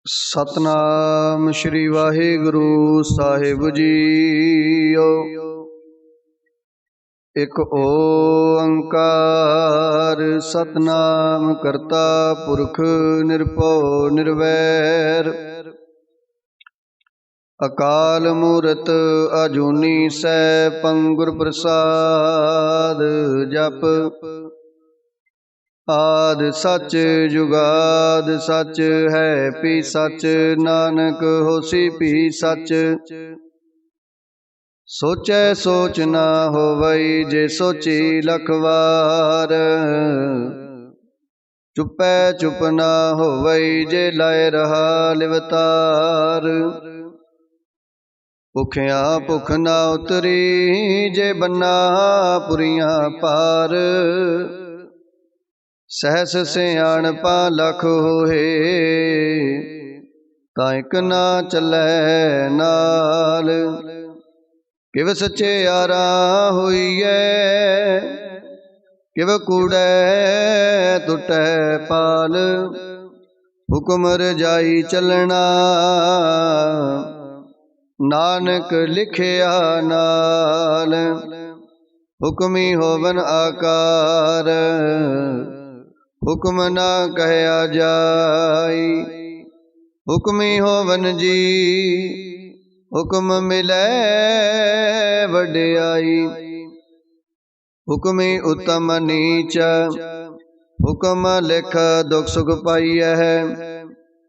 सतनाम श्री वाहिगुरु साहिब जीओ। एक ओंकार सतनाम करता पुरख निरभौ निर्वैर। अकाल मूरत अजूनी सैभं गुर प्रसाद। जप आद सच जुगाद सच है पी सच। नानक होसी पी सच। सोचै सोच ना होवई जे सोची लख वार। चुपै चुप ना होवई जे लाए रहा लिवतार। भुखिया भुख ना उतरी जे बन्ना पुरियां पार। सहस सियाणपा लख होए तां इक ना चलै नाल। किव सचियारा होईऐ किव कूड़ै टुटै पाल। हुक्म रजाई चलना नानक लिखिया नाल। हुक्मी होवन आकार हुक्म ना कहया जाई। हुक्मी होवन जी हुक्म मिलै वड्याई। हुक्मी उत्तम नीच हुक्म लिख दुख सुख पाईऐ।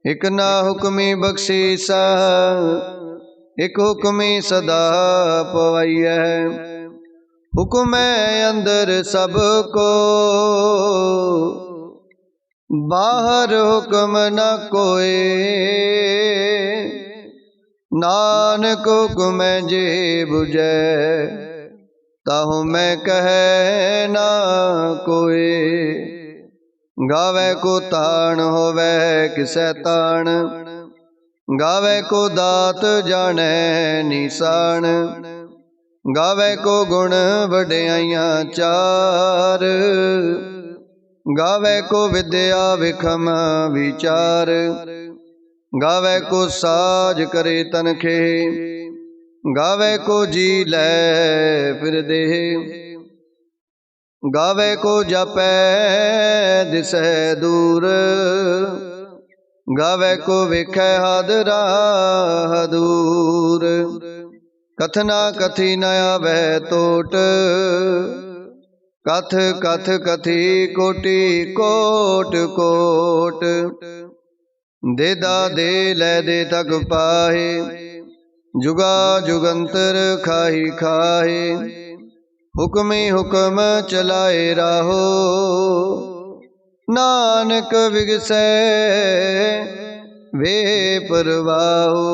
इक ना हुक्मी बख्शीसा इक हुक्मी सदा पवाईऐ। हुक्म अंदर सब को बाहर हुक्म न कोई। नानक हुक्म जे बुझै ताहु मैं कहे ना कोई। गावे को ताण होवे किसै ताण गावे को दात जाने निशान। गावे को गुण वड्याइयां चार गावे को विद्या विखम विचार। गावे को साज करे तनखे गावे को जी लै फिर देह। गावे को जपै दिसै दूर गावे को विखै हादरा दूर। कथना कथी न आवे तोट कथ कथ कथी कोटि कोट कोट। देदा दे लै दे तक पाहे जुगा जुगंतर खाही खाहे। हुक्मी हुक्म चलाए राहो नानक विगसै वे परवाहो।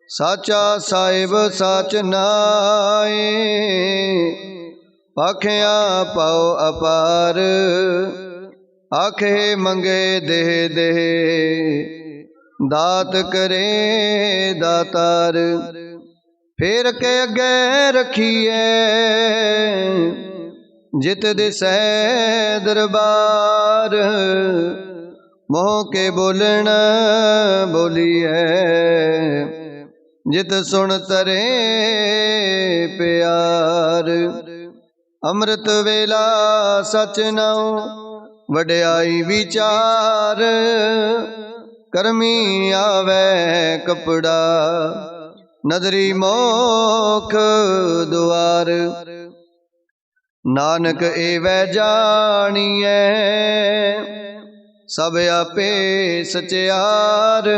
साचा साहिब साच नाए पाखिया पाओ अपार। आखे मंगे देह देह दात करे दातार। फेर के अगे रखिए जित दिसै दरबार। मोह के बोलन बोलिए जित सुन तरे प्यार। अमृत वेला सच नाओ वड्याई विचार। करमी आवे कपड़ा नदरी मोख द्वार। नानक एवै जानिए सब आपे सचियार।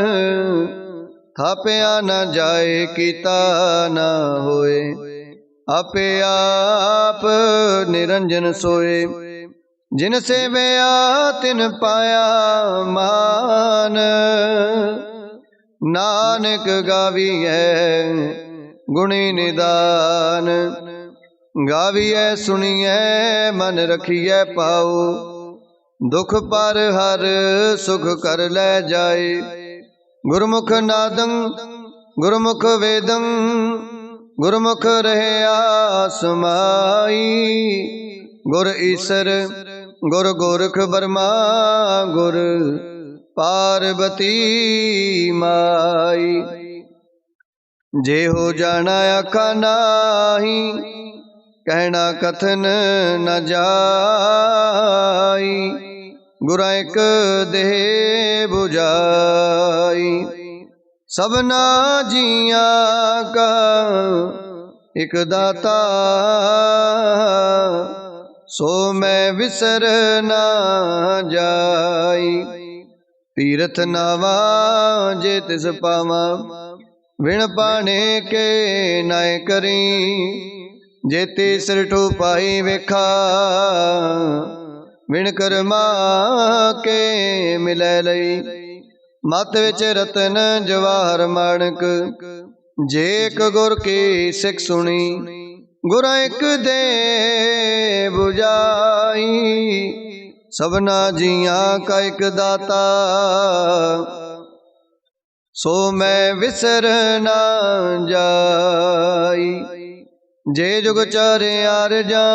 थापिया न जाए कीता न होए आपे आप निरंजन सोए। जिन सेवया तिन पाया मान। नानक गावीऐ गुणी निदान। गावीऐ सुनिए मन रखिए पाओ। दुख पर हर सुख कर ले जाए। गुरमुख नादं गुरमुख वेदं गुरमुख रहे आसमाई। गुर ईसर गुर गोरख बर्मा गुर पार्वती माई। जे हो जाना आखा नाही, कहना कथन न जाई। गुरा एक देह बुझाई, सबना जिया का एक दाता। सो मैं विसर ना जाई। तीरथ नावा जे तिस पावा, विण पाने के नाय करी। जेते सिर ठोपाई वेखा, विण कर्मा के मिलै लई। मत विच रतन जवाहर माणक, जे एक गुर की सिख सुनी। गुर एक दे बुझाई, सबना जिया का एक दाता। सो मैं विसर ना जाई। जे जुग चारे आर जा,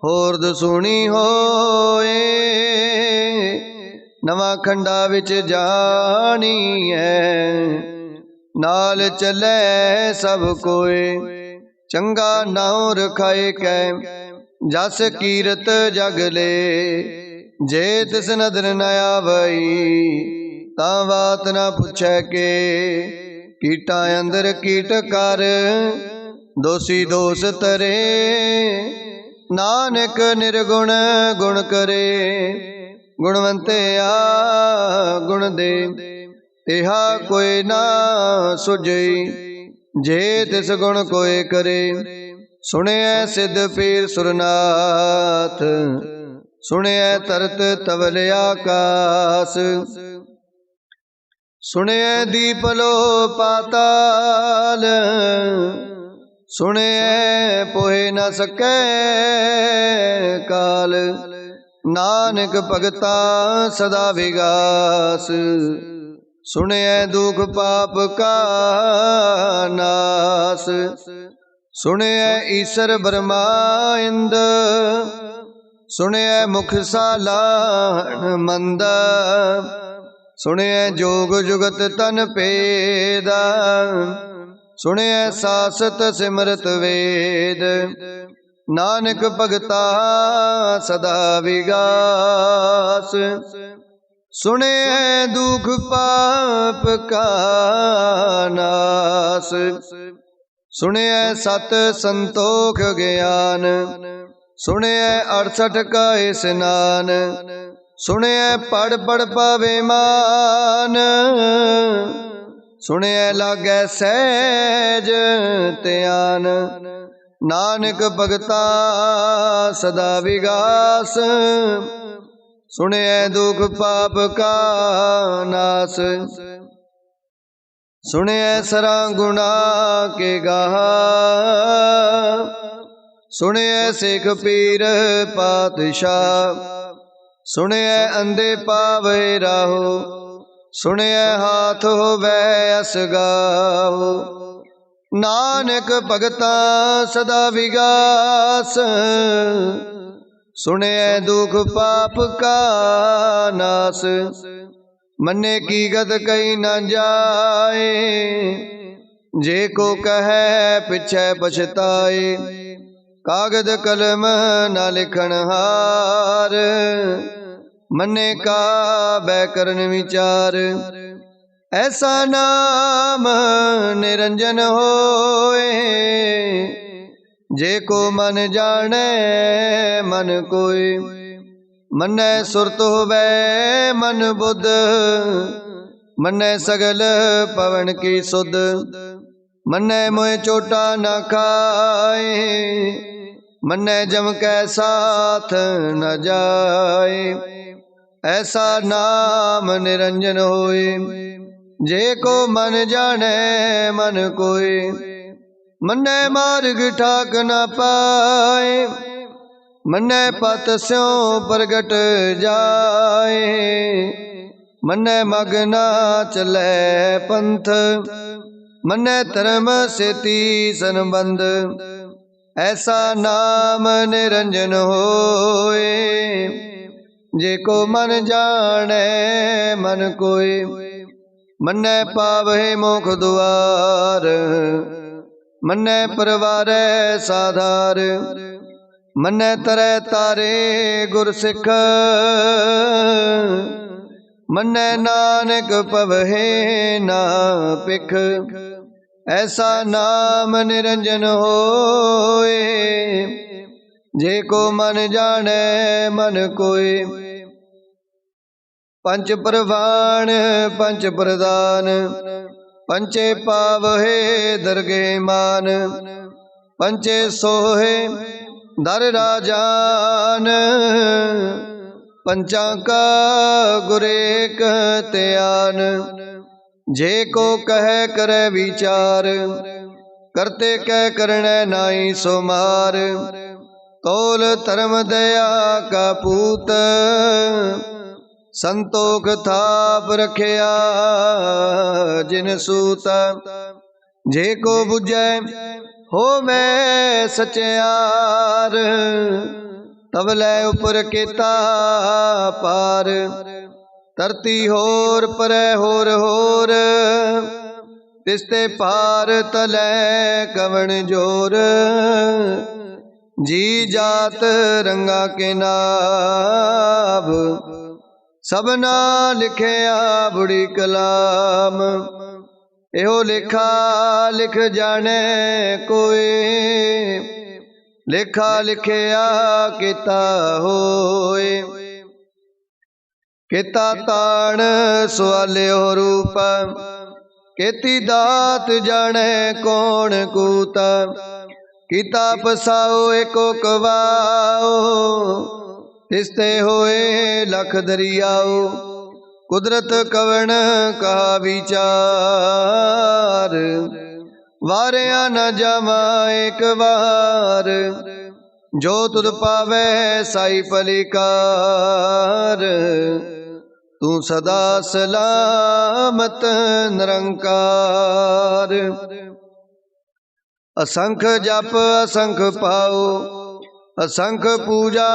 होरद सुनी होए। नवा खंडा विच जानी है, नाल चले सब कोए। चंगा नाउ रखाए कै, जस कीरत जग ले। जे तिस नदर न आवई, तां बात न पुछै के। कीटा अंदर कीट कर, दोषी दोष तरे। नानक निर्गुण गुण करे, गुणवंते आ गुण दे। तिहा कोई ना सुझई, जे तिस गुण कोय करे। सुनिए सिद्ध पीर सुरनाथ, सुनिए तरत तवल आकाश। सुनिए दीपलो पाताल, सुनिए पोहे न सकै काल। नानक भगता सदा विगास, सुनिए दुख पाप का नास। सुनिए ईश्वर ब्रह्मा इंद, सुनिए मुख सालाहन मंद। सुनिए जोग जुगत तन पेदा, सुनिए सासत सिमरत वेद। नानक भगता सदा विगास, सुने दुख पाप का नास। सुने सत संतोख ज्ञान, सुने 68 का स्नान। सुने पढ़ पढ़ पावे मान, सुने लागे सहज त्यान। नानक भगता सदा विगास, सुने दुख पाप का नास। सुने सरा गुना के गाहा, सुने सिख पीर पातशाह। सुने अंधे पावे राहो, सुने हाथ होवे असगाहो। नानक भगता सदा विगास, सुने दुख पाप का नास। मन्ने की गत कही न जाए, जे को कहे पिछे पछताए। कागद कलम न लिखन हार, मन्ने का बैकरण विचार। ऐसा नाम निरंजन होए, जे को मन जाने मन कोय। मन्ने सुरत होवे मन बुध, मन्ने सगल पवन की सुध। मन्ने मोह चोटा न खाए, मन्ने जम कै साथ न जाए। ऐसा नाम निरंजन होए, जे को मन जाने मन कोय। मन्ने मार्ग ठाक न पाए, मन्ने पत स्यों प्रगट जाए। मन्ने मगना चले पंथ, मन्ने धर्म सेती संबंध। ऐसा नाम निरंजन होए, जेको मन जाने मन कोय, मन्ने पावहे मोख दुआर। मन्ने परवारे साधार, मन्ने तरै तारे गुर सिख। मन्ने नानक पवहे ना पिख, ऐसा नाम निरंजन होए। जेको मन जाने मन कोय, पंच प्रवाण पंच प्रदान, पंचे पावहे दरगे मान। पंचे सोहे दर राजान, पंचा का गुरेक त्यान। जेको कह करे विचार, करते कह करने नाई सोमार। तोल धर्म दया का पूत, संतोख थाप रखिया जिन सूत। जेको बुझे हो मैं सचयार, तबले उपर केता पार। धरती होर परै होर होर, तिसते पार तले कवण जोर। जी जात रंगा के नाभ, सबना लिखिया बुढ़ी कलाम। एहो लेखा लिख जाने कोय, लेखा लिखिया किता होए। किता ताण सवालियो रूप, केती दात जाने कौन कूता। किता पसाओ एको कवाओ, तिसते होए लख दरियाओ। कुदरत कवण का विचार, वारिया न जावा एक बार। जो तुद पावे साई पलिकार, तू सदा सलामत निरंकार। असंख जप असंख पाओ, असंख पूजा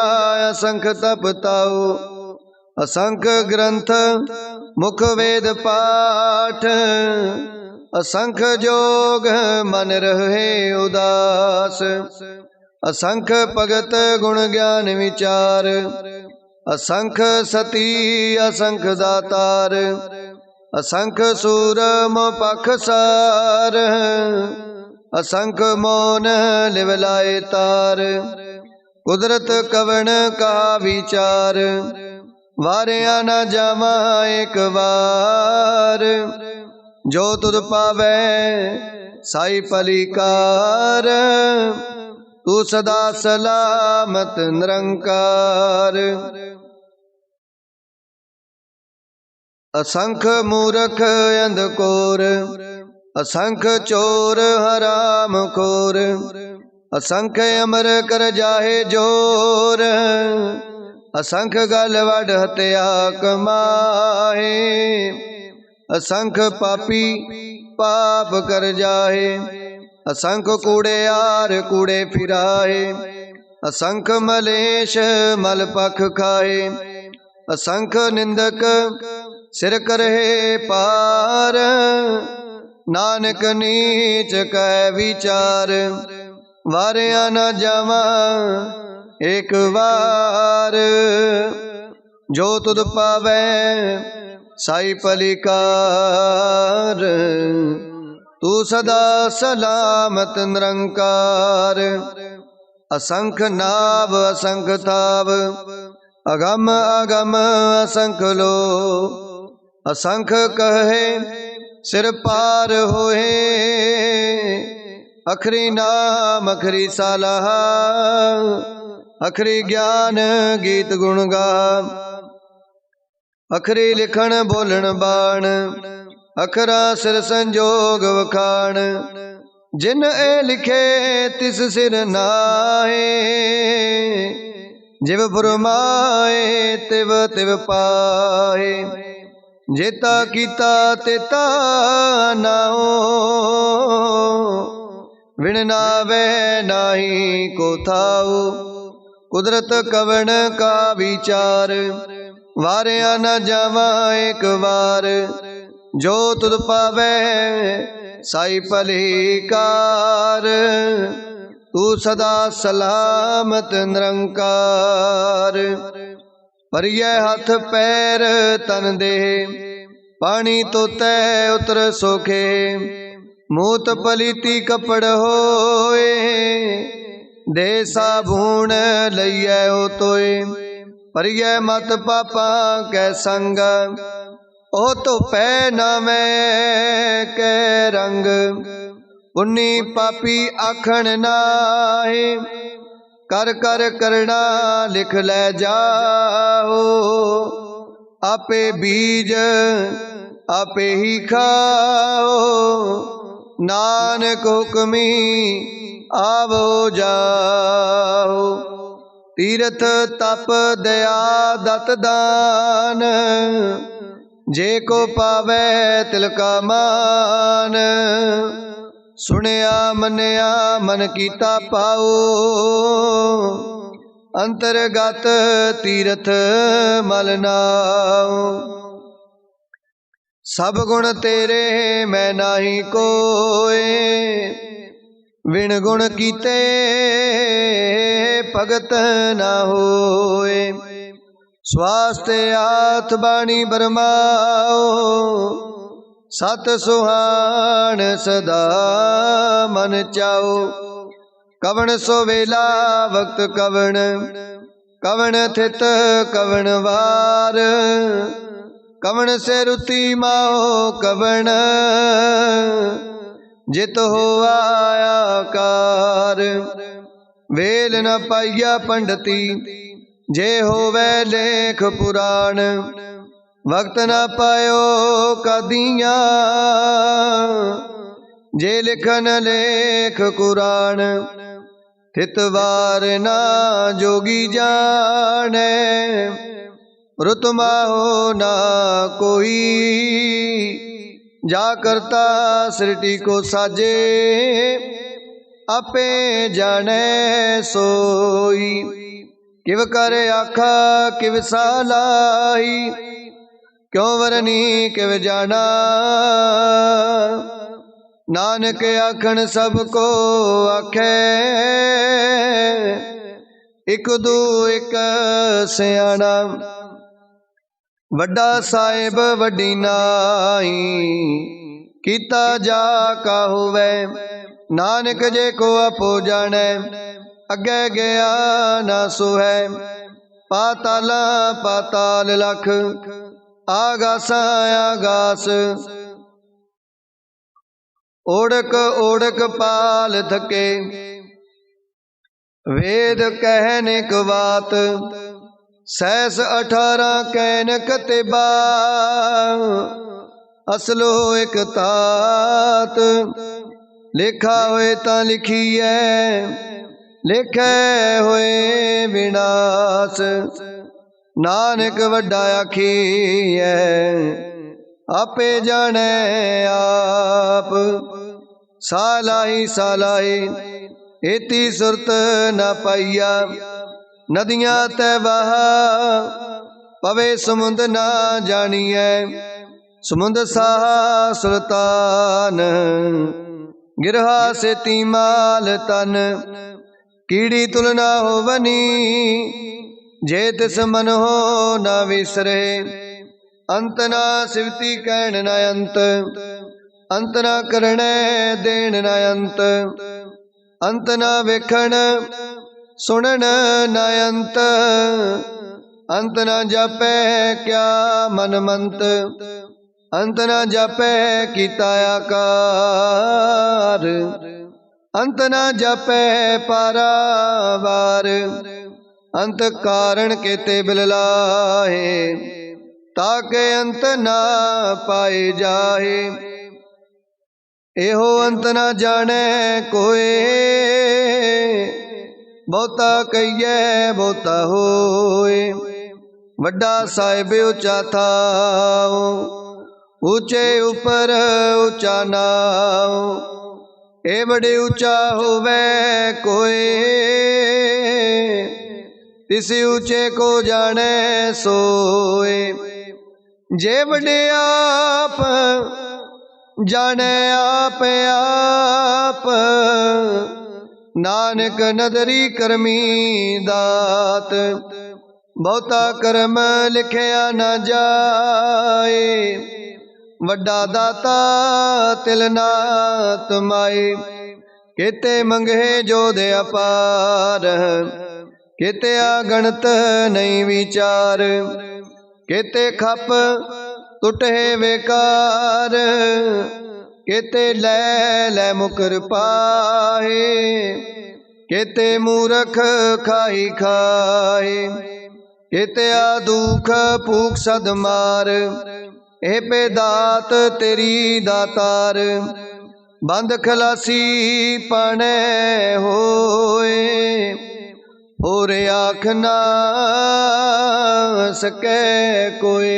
असंख तप ताओ। असंख ग्रंथ मुख वेद पाठ, असंख जोग मन रहे उदास। असंख भगत गुण ज्ञान विचार, असंख सती असंख दातार। असंख सूरम पखसार, असंख मौन लिवलाए तार। कुदरत कवण का विचार, वारिया न जावा एक बार। जो तुद पावे साई पलिकार, तू सदा सलामत निरंकार। असंख मूर्ख अंधकोर, असंख चोर हराम खोर। असंख अमर कर जाहे जोर, असंख गल वड हत्या कमाहे। असंख पापी पाप कर जाहे, असंख कूड़ेयार कूड़े फिराहे। असंख मलेश मल पख खाए, असंख निंदक सिर करहे पार। नानक नीच कह विचार, वारिया न जावा एक बार। जो तुद पावे साई पलिकार, तू सदा सलामत निरंकार। असंख नाव असंख ताव, अगम अगम असंख लो। असंख कहे सिर पार होए, अखरी नाम अखरी सालाह। अखरी ज्ञान गीत गुण गा, अखरी लिखण बोलण बाण। अखरा सिर संजोग वखाण, जिन ए लिखे तिस सिर नाहे। जिव फुरमाए तिव तिव पाए, जेता कीता तेता नाओ। विण नावे नाही को थाओ, कुदरत कवन का विचार, वारिया न जावा एक बार। जो तुद पावे साई भलीकार, तू सदा सलामत निरंकार। पर यह हाथ पैर तन दे, पानी तो तय उतर सोखे। मूत पलीती कपड़ होए, दे साबुन लइए हो तोए। पर यह मत पापा कै संग, ओ तो पै न मैं कै रंग। पुन्नी पापी आखण नाहे, कर कर करना लिख ले जाओ। आपे बीज आपे ही खाओ, नानक हुक्मी आवो जाओ। तीरथ तप दया दत दान, जे को पावे तिलका मान। सुनिया मनिया मन कीता पाओ, अंतरगत तीरथ मल नाओ। सब गुण तेरे मैं नाही कोय, विण गुण कीते भगत ना होए। स्वास्थ्य आथ बाणी बरमाओ, सत सुहान सदा मन चाओ। कवन सो वेला वक्त कवन, कवन थित कवन वार। कवन से रुति माओ कवन, जित हो आया कार। वेल न पाइया पंडिती, जे होवे लेख पुराण। वक्त न पायो कदिया, जे लिखन लेख कुरान। थितवार ना जोगी जाने, रुतमा हो ना कोई। जा करता सृष्टि को साजे, आपे जाने सोई। किव कर आखा किव सालाई, क्यों वरनी किव जाना। नानक आखन सबको आखे, एक दू एक सियाणा। वड्डा साहिब वड्डी नाई, कीता जा का होवे। नानक जे को आपो जाने, अगे गया ना सोहै। पाताला पाताल लख, आगासा आगास। ओढ़क ओढ़क पाल थके, वेद कहने क बात। सहस 18 कैन कतिबा, असलो एक तात। लिखा होए ता लिखिए, लिखे होए विनाश। नानक वड्डा आखिए, आपे जाने आप। सालाही सालाही एती सुरत न पाइया। नदियां तै बहा, पवे समुंद ना जानिए। समुंद साहा सुल्तान, गिरहा से तीमाल तन। कीड़ी तुलना हो बनी, जे तिस मन हो न विसरे। अंत ना सिवती कहन न अंत, अंत ना करने देन न अंत। अंत ना वेखण सुनन न अंत, अंत ना जापै क्या मन मंत। अंत ना जापै कीता आकार, अंत ना जापै पारावार। अंत कारण केते बिललाहे, ताके अंत ना पाए जाहे। एहो अंत ना जाने कोए, बहुता कहिए बहुता होए। वड्डा साहिब ऊंचा थाओ, ऊंचे ऊपर ऊंचा नाओ। ए बड़े ऊंचा होवे कोए, तिस ऊंचे को जाने सोए। जे वडे आप जाने आप आप, नानक नदरी करमी दात। बहुता करम लिखिया न जाए, वड्डा दाता तिल ना तमाए। केते मंगे जोध अपार, केते अगणत नहीं विचार। केते खप टुटे बेकार, केते लै लै मुकर पाए। केते मूरख खाई खाए, केते दुख भूख सद मार। ए पे दात तेरी दातार, बंद खलासी पाने होए। होर आख ना सके कोई,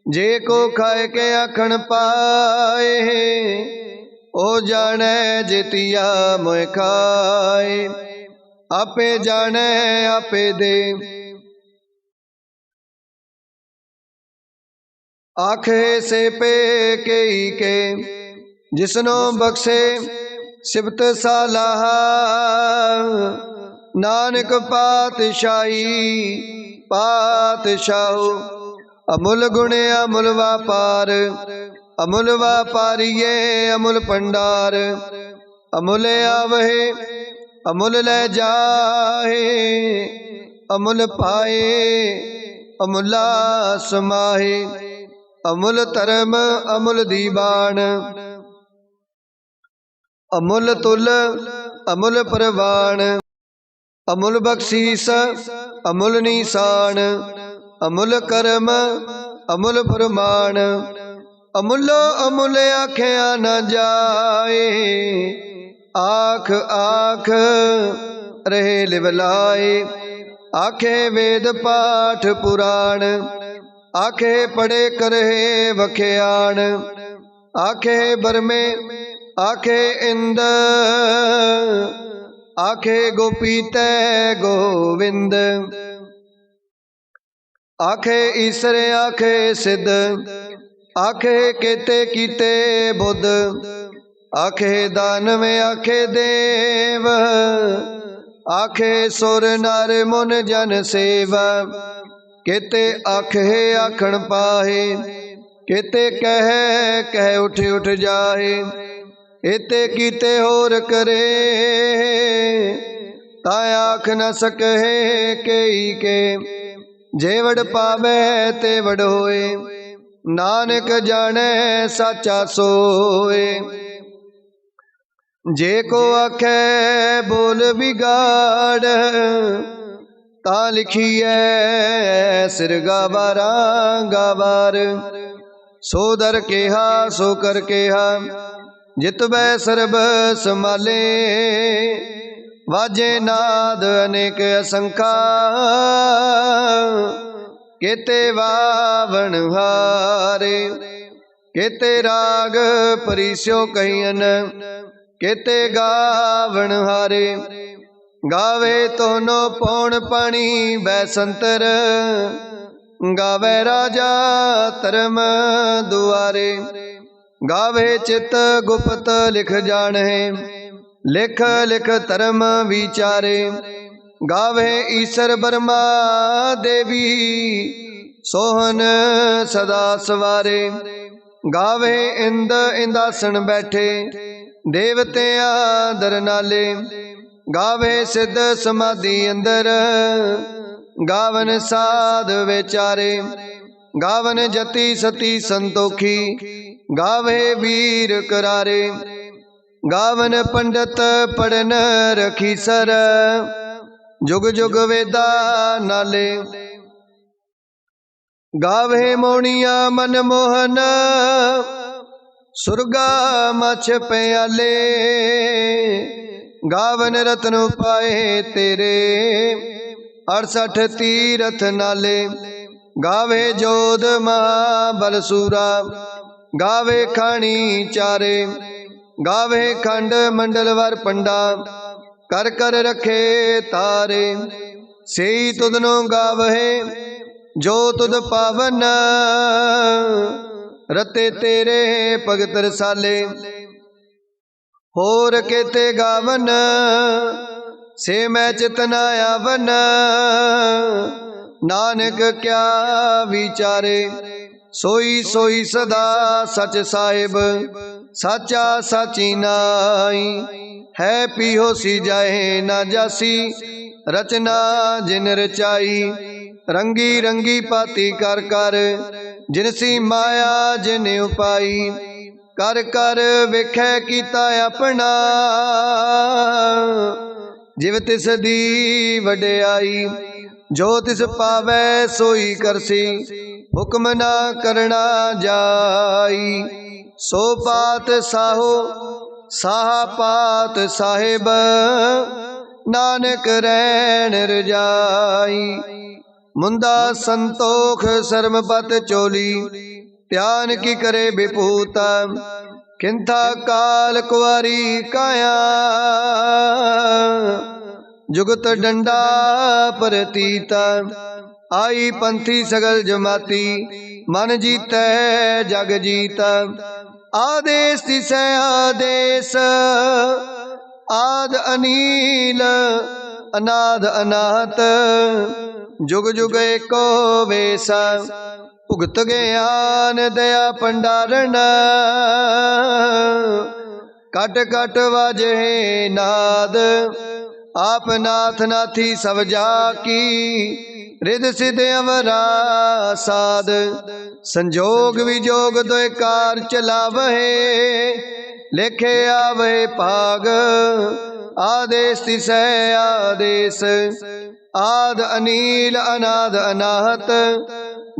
जे को खाए के आखण पाए। ओ जाने जेतिया मोए खाए, आपे जाने आपे दे। आखे से पे कई के, जिसनो बख्शे सिबत सालाहा। नानक पातशाही पातशाहो, अमुल गुण अमुल व्यापार। अमुल व्यापारिये अमुल भंडार, अमुल आवहे अमुल ले जाहे। अमुल पाए अमुला समाहे, अमुल धर्म अमुल दीवान। अमुल तुल अमुल परवान, अमुल बख्शीस अमुल निशान। अमुल कर्म अमुल फरमान, अमुलो अमुल आख्या न जाए। आख आख रहे लिवलाए, आखे वेद पाठ पुराण। आखे पढ़े करहे वख्याण, आखे बरमे आखे इंद। आखे गोपीते गोविंद, आखे ईसर आखे सिद्ध। आखे केते कीते बुद्ध, आखे दानव आखे देव। आखे सुर नर मुन जन सेवा, केते आखे आखण पाहे। केते कह कह उठ उठ जाहे, एते कीते होर करे। ता आख न सकहे कई के, जे वड पावे ते वड होए। नानक जाने साचा सोए, जे को आखे बोल बिगाड़। ता लिखिए सिर गावारा गावार। सो दर केहा सो कर केहा, जितवै सर्ब समाले। वाजे नाद अनेक असंखा, केते वावण हारे। केते राग परिस्यो कहियन, केते गावण हारे। गावे तोनो पौण पाणी बैसंतर, गावे राजा धर्म दुआरे। गावे चित गुप्त लिख जाने, लिख लिख धर्म विचारे। गावे ईसर ब्रह्मा देवी, सोहन सदा सवारे। गावे इंद इंदासन बैठे, देवतिया दर नाले। गावे सिद्ध समाधि अंदर, गावन साध विचारे। गावन जति सती संतोखी, गावे वीर करारे। गावन पंडित पढ़न रखी सर, जुग जुग वेदा नाले। गावे मोनिया मन मोहन, सुरगा मछ प्याले। गावन रतन पाए तेरे, 68 तीरथ नाले। गावे जोध महाबल सूरा, गावे खानी चारे। गावे खंड मंडल वर पंडा, कर कर रखे तारे। सेई तुधनो गावहे जो तुध पावन। रते तेरे भगत रसाले होर केते गावन। से मैं चितना आवन नानक क्या विचारे। सोई सोई सदा सच साहिब साचा साची नाई। है पीहो सी जाए ना जासी रचना जिन रचाई। रंगी रंगी पाती कर कर जिनसी माया जिन उपाई। कर कर वेखै कीता अपना जिव तिस दी वडियाई। जो तिस पावै सोई करसी हुक्म ना करना जाई। सो पात साहो साहा पात साहिब नानक रैन रजाई। मुंदा संतोख सरमपत चोली ध्यान की करे विभूता। किंथा काल कुआरी काया जुगत डंडा परतीता। आई पंथी सगल जमाती मन जीतै जग जीता। आदेश तिसै आदेश आद अनील अनाद अनाहत। जुग जुग एको वेसा भुगत ज्ञान दया भंडारण। कट कट वाजे नाद आप नाथ नाथी सब जाकी। रिद सिद्ध अवरा साध संजोग विजोग दोय कार चलावहे। लेखे आवहे भाग आदेश तिसै आदेश आद अनील अनाद अनाहत।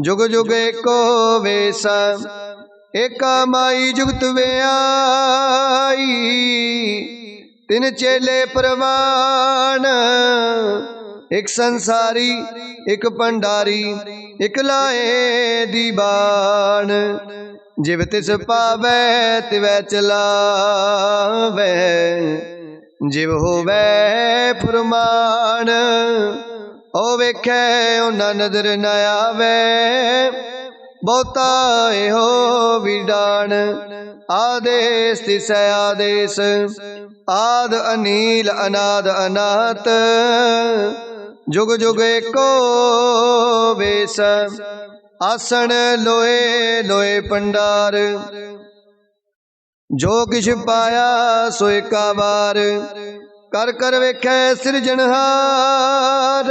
जुग जुग एको वेसा एका माई जुगत व्याई। तिन चेले प्रवान एक संसारी एक भंडारी एक लाए दीवान। जिव तिस पावै तिवै चलावै जिव होवै फुरमान। ओ वेखै उन्ना नजर न आवे बहुता एहो विडान। आदेश तिसै आदेश आद अनील अनाद अनाहत। जुग जुग एको वेस आसन लोए लोए भंडार। जो किछ पाया सो एका बार कर कर वेखै सिरजनहार।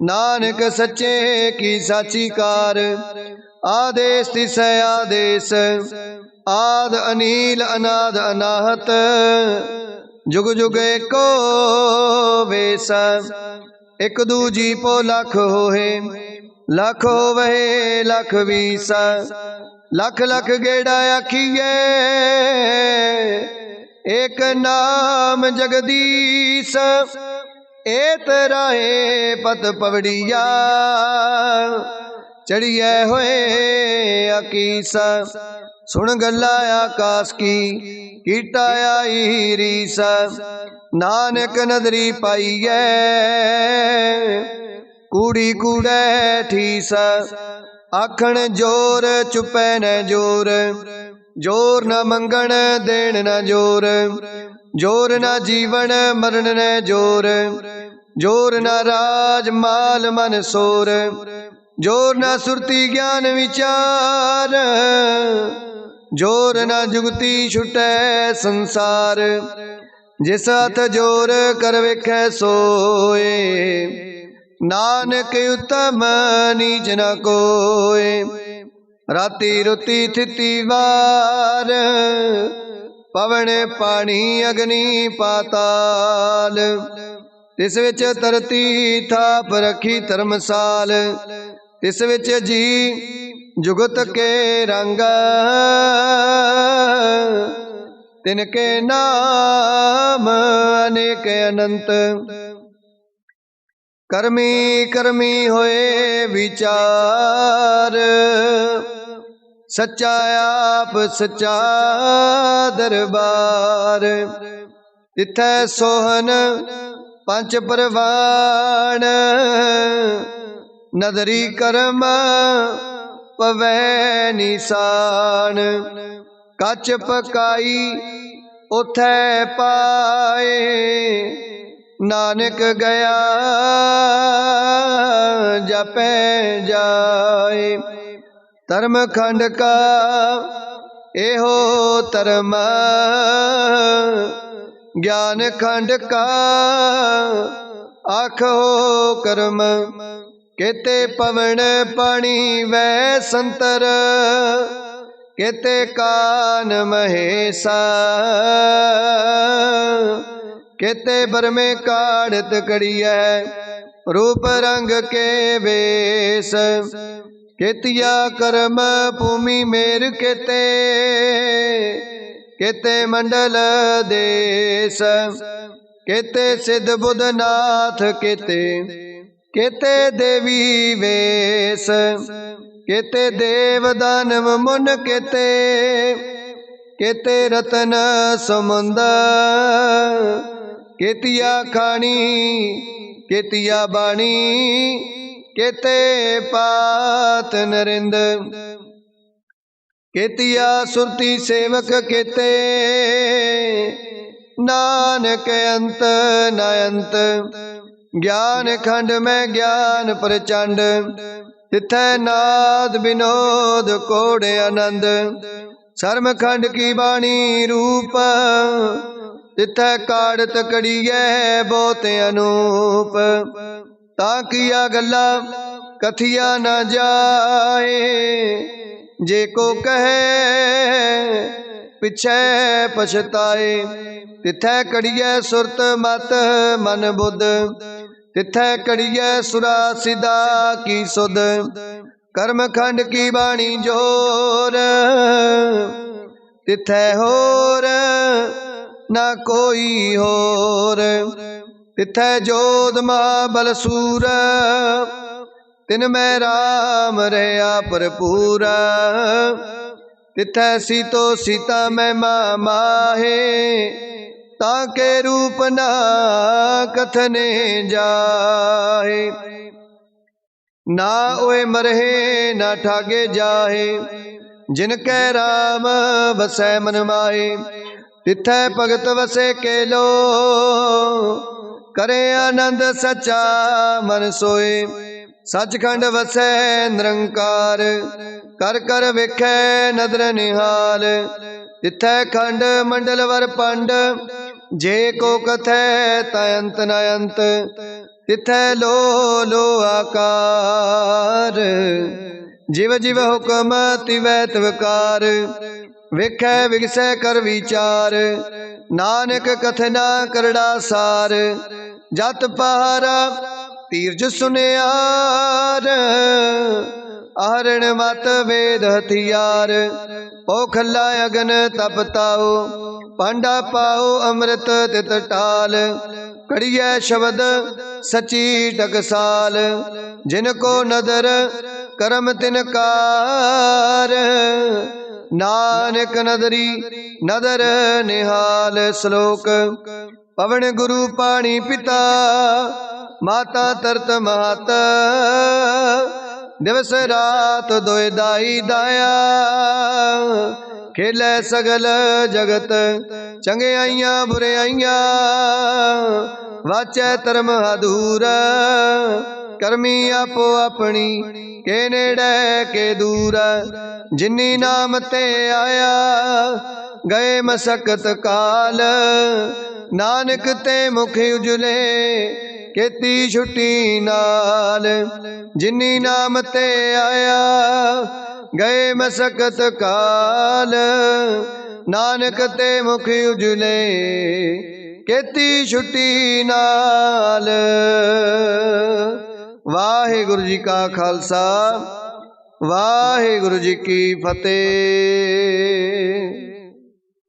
नानक सच्चे की साची कार। आदेश तिसै आदेश आद अनील अनाद अनाहत। जुग जुग एको वेस एक दूजी पो लख होए। लख होवहे लख बीसा लख लख गेड़ा आखिए। एक नाम जगदीश एत राहे पत पवड़िया। चढ़िए होए अकीसा सुन गल्ला आकाश की कीटा आई रीसा। नानक नदरी पाईए कूड़ी कूड़े ठीसा। आखण जोर चुपै न जोर जोर न मंगण देण न जोर। जोर न जीवन मरण न जोर जोर न राज माल मन सोर। जोर न सुरती ज्ञान विचार जोर न जुगती छुटै संसार। जिस हथ जोर कर वेखै सोए नानक उत्तम नीच न कोय। राती रुती थिती वार पवन पानी अग्नि पाताल। तिस विच तरती थाप रखी धर्मसाल। तिस विच जी जुगत के रंग तिनके नाम अनेक अनंत। कर्मी कर्मी होए विचार सच्चा आप सच्चा दरबार। तिथै सोहन पंच परवान नदरी करम पवै निशान। कच पकाई उथै पाए नानक गया जपै जाए। धर्म खंड का एहो धर्म ज्ञान खंड का आखो कर्म। केते पवन पानी वै संतर केते कान महेशा। केते बरमे काढ़त कड़िया रूप रंग के वेश। केतिया कर्म भूमि मेर केते केते मंडल देश। केते सिद्ध बुध नाथ केते केते देवी वेश। केते देव दानव मुन केते केते रतन समुंद। केतिया खानी केतिया बाणी केते पात नरिंद। केतिया सुरती सेवक केते नानक अंत न अंत। ज्ञान खंड में ज्ञान प्रचंड तिथै नाद विनोद कोड आनंद। शर्म खंड की वाणी रूप तिथै काढ़त कड़ियै बहुत अनूप। ताकिया गल्ला कथिया न जाए जे को कहे पिछे पछताए। तिथै कड़ियै सुरत मत मन बुध तिथै कड़ियै सुरा सिदा की सुध। कर्म खंड की वाणी जोर तिथै होर ना कोई होर। तिथै जोध महाबल सूर तिन में राम रहा भरपूरा। तिथै सीतो सीता में माहे ताके रूप ना कथने जाहे। ना ओए मरहे ना ठागे जाहे जिनकै राम वसै मन माहे। तिथै भगत वसे केलो करे आनंद सच्चा मन सोए। सचखंड वसै निरंकार कर कर वेखै नदर निहाल। तिथै खंड मंडल वर पंड जे को कथै तयंत न अंत। तिथै लो लो आकार जिव जिव हुक्म तिवै तिवकार। वेखै विगसै कर विचार नानक कथना करड़ा सार। जत पहारा तीरज सुनियार आहरण मत वेद हथियार। पोखला अगन तप ताओ पांडा पाओ अमृत तित टाल। कड़ियै शब्द सची टकसाल जिनको नदर करम तिनकार। नानक नदरी नदर निहाल। श्लोक पवन गुरु पाणी पिता माता तरत माता। दिवस रात दोय दाई दाया खेलै सगल जगत। चंगियाइयां बुराइयां वाचै धर्म अधूरा। करमी आपो अपनी के नेड़े के दूरा। जिन्नी नाम ते आया गए मसकत काल। नानक ते मुख उजले केती छुट्टी नाल। जिन्नी नाम ते आया गए मसकत काल। नानक ते मुख उजले केती छुट्टी नाल। वाहिगुरु जी का खालसा वाहिगुरु जी की फतेह।